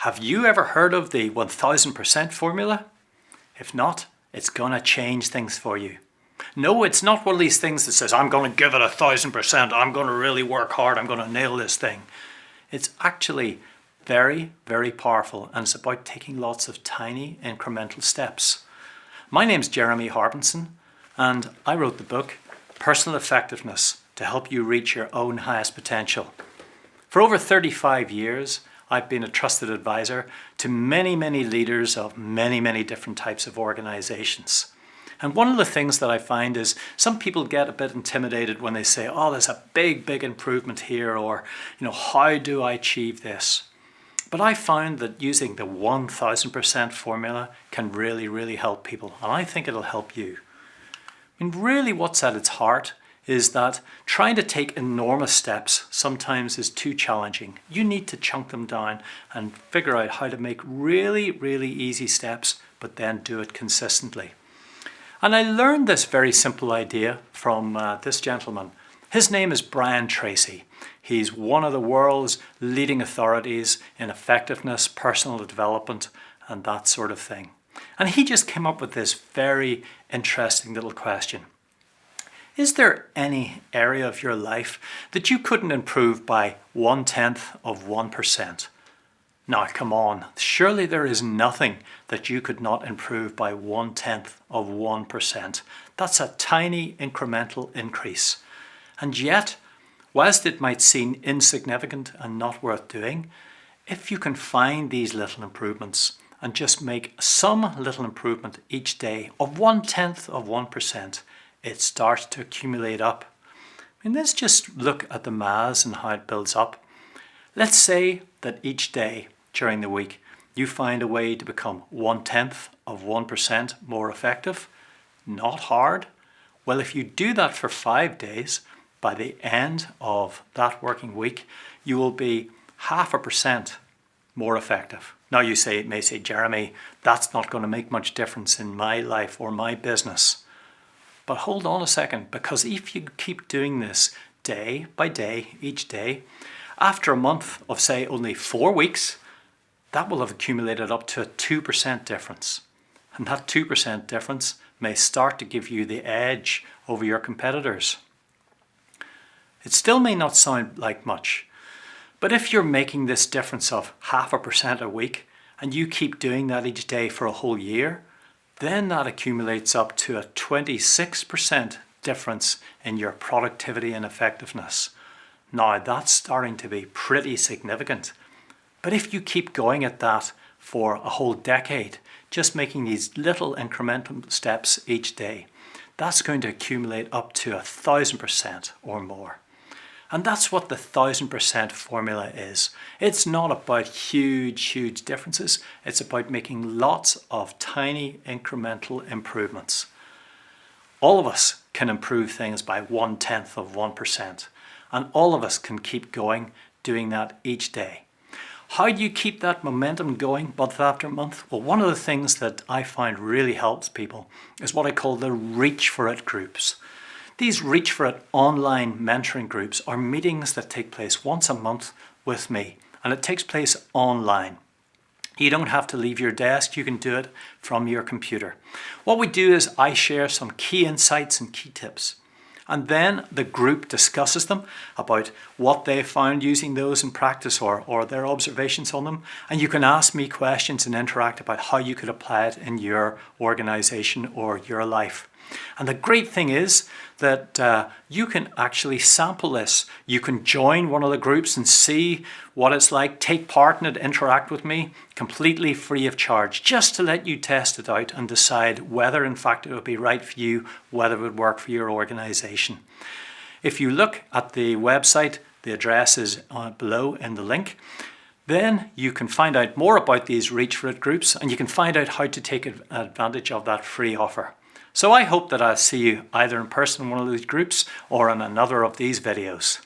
Have you ever heard of the 1000% formula? If not, it's gonna change things for you. No, it's not one of these things that says, I'm gonna give it 1000%, I'm gonna really work hard, I'm gonna nail this thing. It's actually very, very powerful, and it's about taking lots of tiny incremental steps. My name's Jeremy Harbinson, and I wrote the book, Personal Effectiveness, to help you reach your own highest potential. For over 35 years, I've been a trusted advisor to many, many leaders of many, many different types of organizations. And one of the things that I find is some people get a bit intimidated when they say, oh, there's a big, big improvement here, or, how do I achieve this? But I found that using the 1000% formula can really, really help people. And I think it'll help you. I mean, really what's at its heart is that trying to take enormous steps sometimes is too challenging. You need to chunk them down and figure out how to make really, really easy steps, but then do it consistently. And I learned this very simple idea from this gentleman. His name is Brian Tracy. He's one of the world's leading authorities in effectiveness, personal development, and that sort of thing. And he just came up with this very interesting little question. Is there any area of your life that you couldn't improve by 0.1%? Now, come on, surely there is nothing that you could not improve by 0.1%. That's a tiny incremental increase. And yet, whilst it might seem insignificant and not worth doing, if you can find these little improvements and just make some little improvement each day of 0.1%, it starts to accumulate up. I mean, let's just look at the maths and how it builds up. Let's say that each day during the week, you find a way to become 0.1% more effective. Not hard. Well, if you do that for 5 days, by the end of that working week, you will be 0.5% more effective. Now you may say, Jeremy, that's not going to make much difference in my life or my business. But hold on a second, because if you keep doing this day by day, each day, after a month of say only 4 weeks, that will have accumulated up to a 2% difference. And that 2% difference may start to give you the edge over your competitors. It still may not sound like much, but if you're making this difference of 0.5% a week and you keep doing that each day for a whole year, then that accumulates up to a 26% difference in your productivity and effectiveness. Now that's starting to be pretty significant. But if you keep going at that for a whole decade, just making these little incremental steps each day, that's going to accumulate up to 1,000% or more. And that's what the 1000% formula is. It's not about huge differences. It's about making lots of tiny incremental improvements. All of us can improve things by 0.1%. And all of us can keep going, doing that each day. How do you keep that momentum going month after month? Well, one of the things that I find really helps people is what I call the Reach for It groups. These Reach for It online mentoring groups are meetings that take place once a month with me, and it takes place online. You don't have to leave your desk, you can do it from your computer. What we do is I share some key insights and key tips, and then the group discusses them about what they found using those in practice or their observations on them, and you can ask me questions and interact about how you could apply it in your organization or your life. And the great thing is that you can actually sample this. You can join one of the groups and see what it's like, take part in it, interact with me, completely free of charge, just to let you test it out and decide whether in fact it would be right for you, whether it would work for your organization. If you look at the website, the address is below in the link. Then you can find out more about these Reach for It groups, and you can find out how to take advantage of that free offer. So I hope that I'll see you either in person in one of these groups or in another of these videos.